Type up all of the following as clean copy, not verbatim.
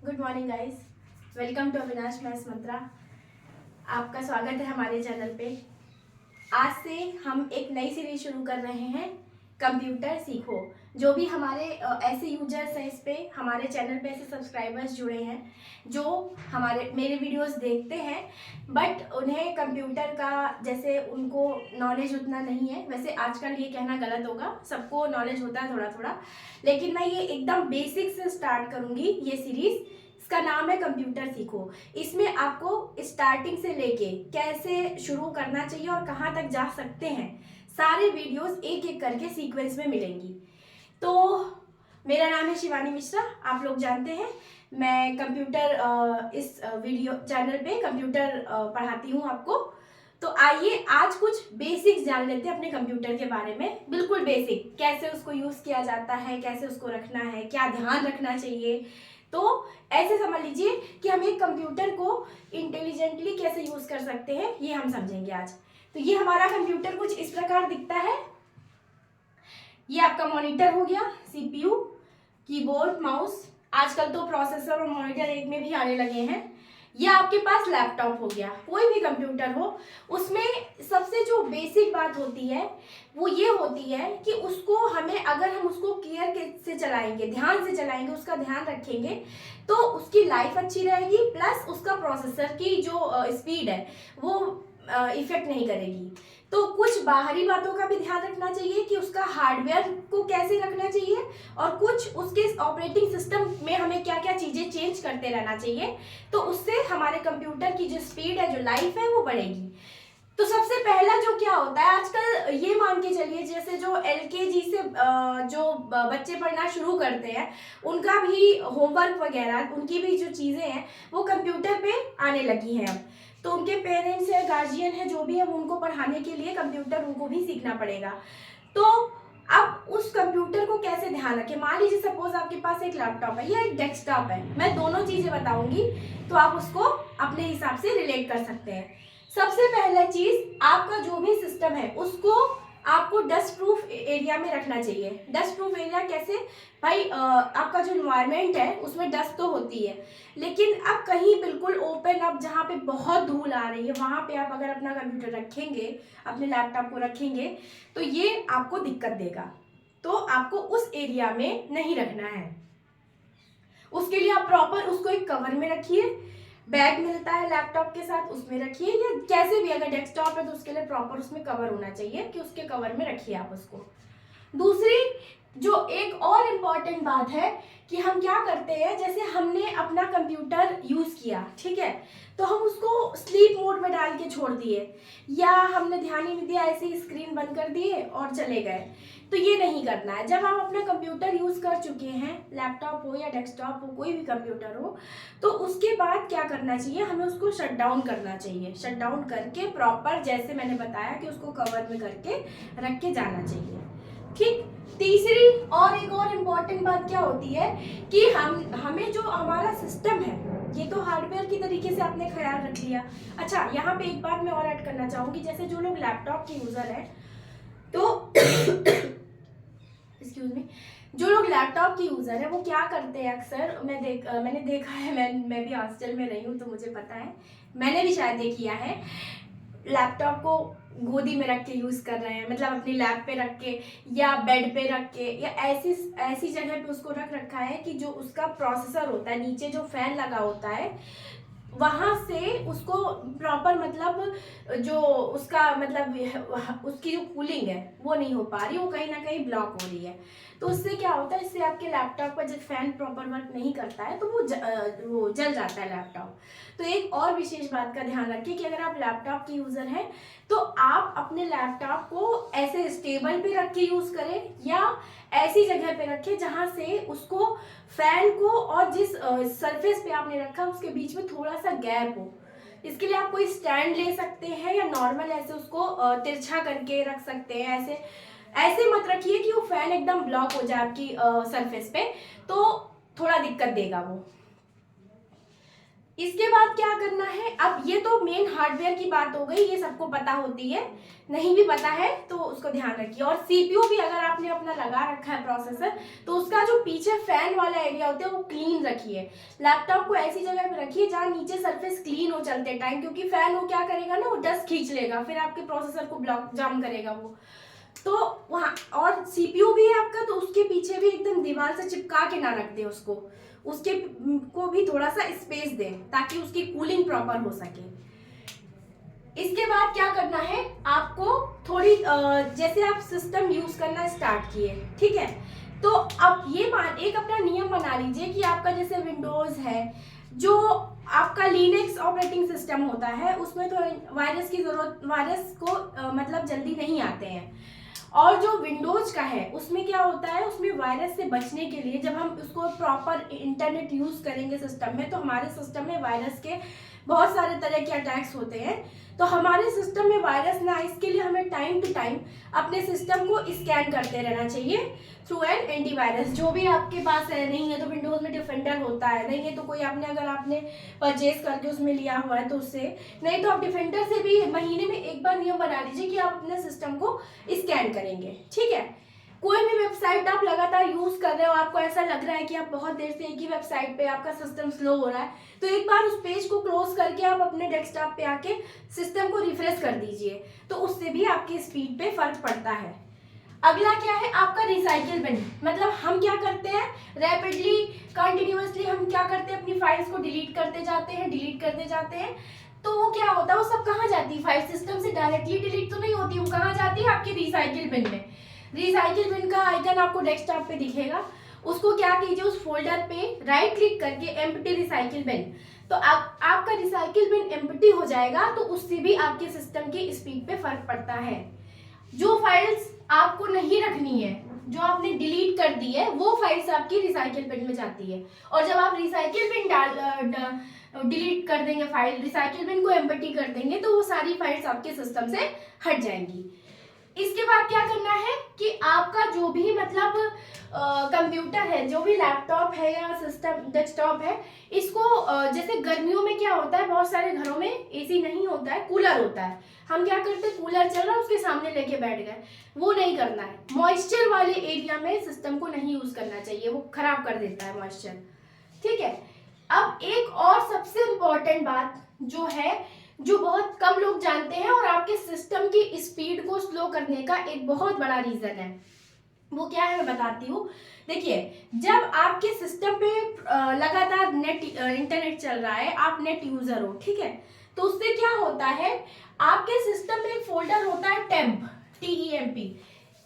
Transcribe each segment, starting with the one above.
Good morning guys, welcome to Avinash maths Mantra. आपका स्वागत है हमारे चैनल पे। आज से हम एक नई सीरीज शुरू कर रहे हैं, कंप्यूटर सीखो। जो भी हमारे ऐसे यूजर्स हैं, इस पे हमारे चैनल पे ऐसे सब्सक्राइबर्स जुड़े हैं जो मेरे वीडियोस देखते हैं, बट उन्हें कंप्यूटर का जैसे उनको नॉलेज उतना नहीं है। वैसे आजकल ये कहना गलत होगा, सबको नॉलेज होता है थोड़ा थोड़ा, लेकिन मैं ये एकदम बेसिक से स्टार्ट करूँगी ये सीरीज़। इसका नाम है कंप्यूटर सीखो। इसमें आपको स्टार्टिंग से लेके कैसे शुरू करना चाहिए और कहाँ तक जा सकते हैं, सारे वीडियोस एक एक करके सीक्वेंस में मिलेंगी। तो मेरा नाम है शिवानी मिश्रा, आप लोग जानते हैं। मैं कंप्यूटर इस वीडियो चैनल पे कंप्यूटर पढ़ाती हूँ आपको। तो आइए आज कुछ बेसिक्स जान लेते हैं अपने कंप्यूटर के बारे में। बिल्कुल बेसिक, कैसे उसको यूज़ किया जाता है, कैसे उसको रखना है, क्या ध्यान रखना चाहिए। तो ऐसे समझ लीजिए कि हम एक कंप्यूटर को इंटेलिजेंटली कैसे यूज़ कर सकते हैं, ये हम समझेंगे आज। तो ये हमारा कंप्यूटर कुछ इस प्रकार दिखता है। ये आपका मॉनिटर हो गया, सीपीयू, कीबोर्ड, माउस। आजकल तो प्रोसेसर और मॉनिटर एक में भी आने लगे हैं। या आपके पास लैपटॉप हो गया, कोई भी कंप्यूटर हो, उसमें सबसे जो बेसिक बात होती है वो ये होती है कि उसको हमें, अगर हम उसको केयर से चलाएंगे, ध्यान से चलाएंगे, उसका ध्यान रखेंगे, तो उसकी लाइफ अच्छी रहेगी, प्लस उसका प्रोसेसर की जो स्पीड है वो इफेक्ट नहीं करेगी। तो कुछ बाहरी बातों का भी ध्यान रखना चाहिए कि उसका हार्डवेयर को कैसे रखना चाहिए, और कुछ उसके ऑपरेटिंग सिस्टम में हमें क्या क्या चीज़ें चेंज करते रहना चाहिए, तो उससे हमारे कंप्यूटर की जो स्पीड है, जो लाइफ है, वो बढ़ेगी। तो सबसे पहला जो क्या होता है आजकल, ये मान के चलिए जैसे जो एलकेजी से जो बच्चे पढ़ना शुरू करते हैं, उनका भी होमवर्क वगैरह, उनकी भी जो चीज़ें हैं वो कंप्यूटर पे आने लगी हैं अब। तो उनके पेरेंट्स है, गार्जियन है, जो भी है, उनको पढ़ाने के लिए कंप्यूटर उनको भी सीखना पड़ेगा। तो अब उस कंप्यूटर को कैसे ध्यान रखें। मान लीजिए सपोज आपके पास एक लैपटॉप है या एक डेस्कटॉप है, मैं दोनों चीज़ें बताऊंगी, तो आप उसको अपने हिसाब से रिलेट कर सकते हैं। सबसे पहला चीज, आपका जो भी सिस्टम है उसको आपको डस्ट प्रूफ एरिया में रखना चाहिए। डस्ट प्रूफ एरिया कैसे भाई, आपका जो इन्वायरमेंट है उसमें डस्ट तो होती है, लेकिन अब कहीं बिल्कुल ओपन, अब जहाँ पे बहुत धूल आ रही है, वहां पे आप अगर अपना कंप्यूटर रखेंगे, अपने लैपटॉप को रखेंगे, तो ये आपको दिक्कत देगा। तो आपको उस एरिया में नहीं रखना है। उसके लिए आप प्रॉपर उसको एक कवर में रखिए। बैग मिलता है लैपटॉप के साथ, उसमें रखिए, या कैसे भी, अगर डेस्कटॉप है तो उसके लिए प्रॉपर उसमें कवर होना चाहिए कि उसके कवर में रखिए आप उसको। दूसरी जो एक और इम्पॉर्टेंट बात है कि हम क्या करते हैं, जैसे हमने अपना कंप्यूटर यूज किया, ठीक है, तो हम उसको स्लीप मोड में डाल के छोड़ दिए, या हमने ध्यान ही नहीं दिया, ऐसे ही स्क्रीन बंद कर दिए और चले गए, तो ये नहीं करना है। जब आप अपना कंप्यूटर यूज कर चुके हैं, लैपटॉप हो या डेस्कटॉप हो, कोई भी कंप्यूटर हो, तो उसके बाद क्या करना चाहिए, हमें उसको शट डाउन करना चाहिए। शट डाउन करके प्रॉपर, जैसे मैंने बताया कि उसको कवर में करके रख के जाना चाहिए। ठीक। तीसरी और एक और इम्पॉर्टेंट बात क्या होती है कि हमें जो हमारा सिस्टम है, ये तो हार्डवेयर की तरीके से आपने ख्याल रख लिया। अच्छा, यहाँ पे एक बात मैं और ऐड करना चाहूंगी, जैसे जो लोग लैपटॉप के यूजर हैं, तो एक्सक्यूज मी, जो लोग लैपटॉप के यूजर है वो क्या करते हैं अक्सर, मैंने देखा है, मैं भी हॉस्टल में रही हूँ तो मुझे पता है, मैंने भी शायद ये किया है। लैपटॉप को गोदी में रख के यूज कर रहे हैं, मतलब अपनी लैप पे रख के या बेड पे रख के, या ऐसी ऐसी जगह पे उसको रख रखा है कि जो उसका प्रोसेसर होता है, नीचे जो फैन लगा होता है, वहां से उसको प्रॉपर, मतलब जो उसका मतलब उसकी जो कूलिंग है वो नहीं हो पा रही, वो कहीं ना कहीं ब्लॉक हो रही है। तो उससे क्या होता है, इससे आपके लैपटॉप का जब फैन प्रॉपर वर्क नहीं करता है तो वो जल जाता है लैपटॉप। तो एक और विशेष बात का ध्यान रखिए कि अगर आप लैपटॉप के यूजर हैं तो आप अपने लैपटॉप को ऐसे स्टेबल पे रख के यूज करें, या ऐसी जगह पे रखें जहां से उसको, फैन को और जिस सरफेस पे आपने रखा उसके बीच में थोड़ा सा गैप हो। इसके लिए आप कोई स्टैंड ले सकते हैं, या नॉर्मल ऐसे उसको तिरछा करके रख सकते हैं। ऐसे ऐसे मत रखिए कि वो फैन एकदम ब्लॉक हो जाए आपकी सरफेस पे, तो थोड़ा दिक्कत देगा वो। इसके बाद क्या करना है, अब ये तो मेन हार्डवेयर की बात हो गई, ये सबको पता होती है, नहीं भी पता है तो उसको ध्यान रखिए। और सीपीयू भी अगर आपने अपना लगा रखा है प्रोसेसर, तो उसका जो पीछे फैन वाला एरिया होता है वो क्लीन रखिए। लैपटॉप को ऐसी जगह पे रखिए जहाँ नीचे सरफेस क्लीन हो चलते टाइम, क्योंकि फैन वो क्या करेगा ना, वो डस्ट खींच लेगा, फिर आपके प्रोसेसर को ब्लॉक जाम करेगा वो। तो वहाँ, और सीपीयू भी है आपका, तो उसके पीछे भी एकदम दीवार से चिपका के ना रख दे उसको, उसके को भी थोड़ा सा स्पेस दें ताकि उसकी कूलिंग प्रॉपर हो सके। इसके बाद क्या करना है आपको, थोड़ी जैसे आप सिस्टम यूज करना स्टार्ट किए, ठीक है, तो अब ये एक अपना नियम बना लीजिए कि आपका जैसे विंडोज है, जो आपका लिनक्स ऑपरेटिंग सिस्टम होता है, उसमें तो वायरस की जरूरत, वायरस को मतलब जल्दी नहीं आते हैं। और जो विंडोज का है उसमें क्या होता है, उसमें वायरस से बचने के लिए जब हम उसको प्रॉपर इंटरनेट यूज करेंगे सिस्टम में, तो हमारे सिस्टम में वायरस के बहुत सारे तरह के अटैक्स होते हैं। तो हमारे सिस्टम में वायरस ना, इसके लिए हमें टाइम टू टाइम अपने सिस्टम को स्कैन करते रहना चाहिए थ्रू एन एंटीवायरस। जो भी आपके पास है, नहीं है तो विंडोज में डिफेंडर होता है, नहीं है तो कोई आपने, अगर आपने परचेज करके उसमें लिया हुआ है तो उससे, नहीं तो आप डिफेंडर से भी महीने में एक बार नियम बना लीजिए कि आप अपने सिस्टम को स्कैन करेंगे, ठीक है। कोई भी वेबसाइट आप लगातार यूज कर रहे हो, आपको ऐसा लग रहा है कि आप बहुत देर से एक ही वेबसाइट पे आपका सिस्टम स्लो हो रहा है, तो एक बार उस पेज को क्लोज करके आप अपने डेस्कटॉप पे आके सिस्टम को रिफ्रेश कर दीजिए, तो उससे भी आपकी स्पीड पे फर्क पड़ता है। अगला क्या है आपका रिसाइकिल बिन, मतलब हम क्या करते हैं, रैपिडली कंटिन्यूअसली हम क्या करते हैं, अपनी फाइल्स को डिलीट करते जाते हैं, तो वो क्या होता है, वो सब कहाँ जाती है, फाइल सिस्टम से डायरेक्टली डिलीट तो नहीं होती, वो कहाँ जाती है, आपके रिसाइकिल बिन में। रिसाइकिल बिन का आइकन आपको डेस्कटॉप पे दिखेगा, उसको क्या कीजिए, उस फोल्डर पे राइट क्लिक करके एम्प्टी रिसाइकिल बिन, तो आपका रिसाइकिल बिन एम्प्टी हो जाएगा, तो उससे भी आपके सिस्टम की स्पीड पे फर्क पड़ता है। जो फाइल्स आपको नहीं रखनी है, जो आपने डिलीट कर दी है, वो फाइल्स आपकी रिसाइकिल बिन में जाती है। और जब आप रिसाइकिल बिन डिलीट कर देंगे, फाइल रिसाइकिल बिन को एम्प्टी कर देंगे, तो वो सारी फाइल्स आपके सिस्टम से हट जाएंगी। इसके बाद क्या करना है कि आपका जो भी मतलब कंप्यूटर है, जो भी लैपटॉप है या सिस्टम डेस्कटॉप है, इसको जैसे गर्मियों में क्या होता है, बहुत सारे घरों में एसी नहीं होता है, कूलर होता है, हम क्या करते हैं, कूलर चल रहा है उसके सामने लेके बैठ गए, वो नहीं करना है। मॉइस्चर वाले एरिया में सिस्टम को नहीं यूज करना चाहिए, वो खराब कर देता है मॉइस्चर, ठीक है। अब एक और सबसे इम्पोर्टेंट बात जो है, जो बहुत कम लोग जानते हैं और आपके सिस्टम की स्पीड को स्लो करने का एक बहुत बड़ा रीजन है, वो क्या है मैं बताती हूँ। देखिए, जब आपके सिस्टम पे लगातार नेट इंटरनेट चल रहा है, आप नेट यूजर हो, ठीक है, तो उससे क्या होता है, आपके सिस्टम में एक फोल्डर होता है टेम्प, TEMP।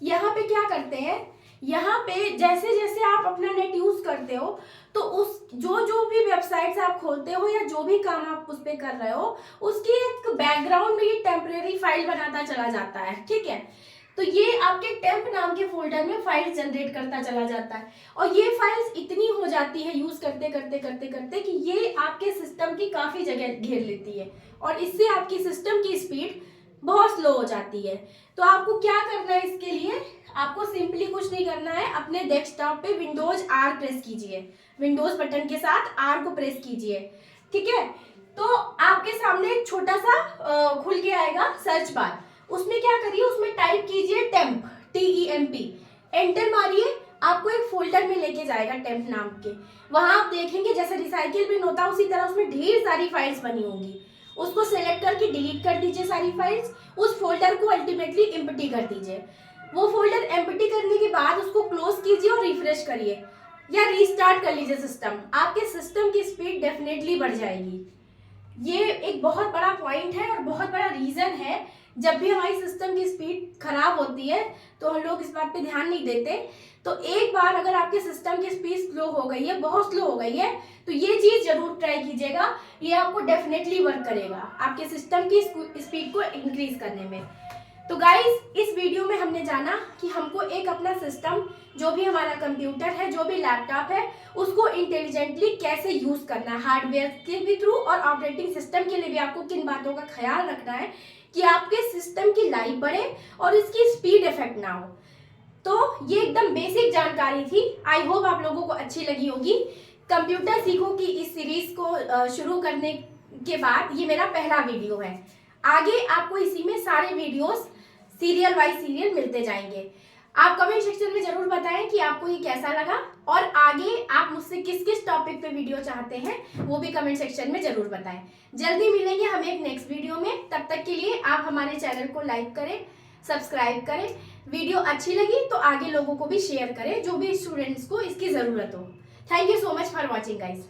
यहाँ पे क्या करते हैं, यहाँ पे जैसे जैसे आप अपना नेट यूज करते हो, तो उस जो भी वेबसाइट्स आप खोलते हो या जो भी काम आप उस पर कर रहे हो, उसकी एक बैकग्राउंड में ये टेम्परेरी फाइल बनाता चला जाता है, ठीक है। तो ये आपके टेम्प नाम के फोल्डर में फाइल जनरेट करता चला जाता है, और ये फाइल्स इतनी हो जाती है यूज करते करते करते करते कि ये आपके सिस्टम की काफी जगह घेर लेती है, और इससे आपकी सिस्टम की स्पीड बहुत स्लो हो जाती है। तो आपको क्या करना है, इसके लिए आपको सिंपली कुछ नहीं करना है, अपने डेस्कटॉप पे विंडोज R प्रेस कीजिए, विंडोज बटन के साथ R को प्रेस कीजिए, ठीक है। तो आपके सामने एक छोटा सा खुल के आएगा सर्च बार, उसमें क्या करिए, उसमें टाइप कीजिए टेम्प, TEMP, एंटर मारिए, आपको एक फोल्डर में लेके जाएगा टेम्प नाम के। वहां आप देखेंगे जैसे रिसाइकिल बिन होता है, उसी तरह उसमें ढेर सारी फाइल्स बनी होंगी, उसको सेलेक्ट करके डिलीट कर दीजिए सारी फाइल्स, उस फोल्डर को अल्टीमेटली एम्प्टी कर दीजिए। वो फोल्डर एम्प्टी करने के बाद उसको क्लोज कीजिए और रिफ्रेश करिए या रीस्टार्ट कर लीजिए सिस्टम, आपके सिस्टम की स्पीड डेफिनेटली बढ़ जाएगी। ये एक बहुत बड़ा पॉइंट है और बहुत बड़ा रीजन है, जब भी हमारी सिस्टम की स्पीड खराब होती है तो हम लोग इस बात पे ध्यान नहीं देते। तो एक बार अगर आपके सिस्टम की स्पीड स्लो हो गई है, बहुत स्लो हो गई है, तो ये चीज जरूर ट्राई कीजिएगा, ये आपको डेफिनेटली वर्क करेगा आपके सिस्टम की स्पीड को इंक्रीज करने में। तो गाइस, इस वीडियो में हमने जाना कि हमको एक अपना सिस्टम, जो भी हमारा कंप्यूटर है, जो भी लैपटॉप है, उसको इंटेलिजेंटली कैसे यूज करना है, हार्डवेयर के भी थ्रू और ऑपरेटिंग सिस्टम के लिए भी आपको किन बातों का ख्याल रखना है कि आपके सिस्टम की लाइफ बढ़े और इसकी स्पीड इफेक्ट ना हो। तो ये एकदम बेसिक जानकारी थी, आई होप आप लोगों को अच्छी लगी होगी। कंप्यूटर सीखो की इस सीरीज को शुरू करने के बाद ये मेरा पहला वीडियो है। आगे आपको इसी में सारे वीडियोस सीरियल बाय सीरियल मिलते जाएंगे। आप कमेंट सेक्शन में जरूर बताएं कि आपको ये कैसा लगा और आगे आप मुझसे किस किस टॉपिक पे वीडियो चाहते हैं वो भी कमेंट सेक्शन में जरूर बताएं। जल्दी मिलेंगे हम एक नेक्स्ट वीडियो में। तब तक के लिए आप हमारे चैनल को लाइक करें, सब्सक्राइब करें। वीडियो अच्छी लगी तो आगे लोगों को भी शेयर करें जो भी स्टूडेंट्स को इसकी ज़रूरत हो। Thank you so much for watching guys.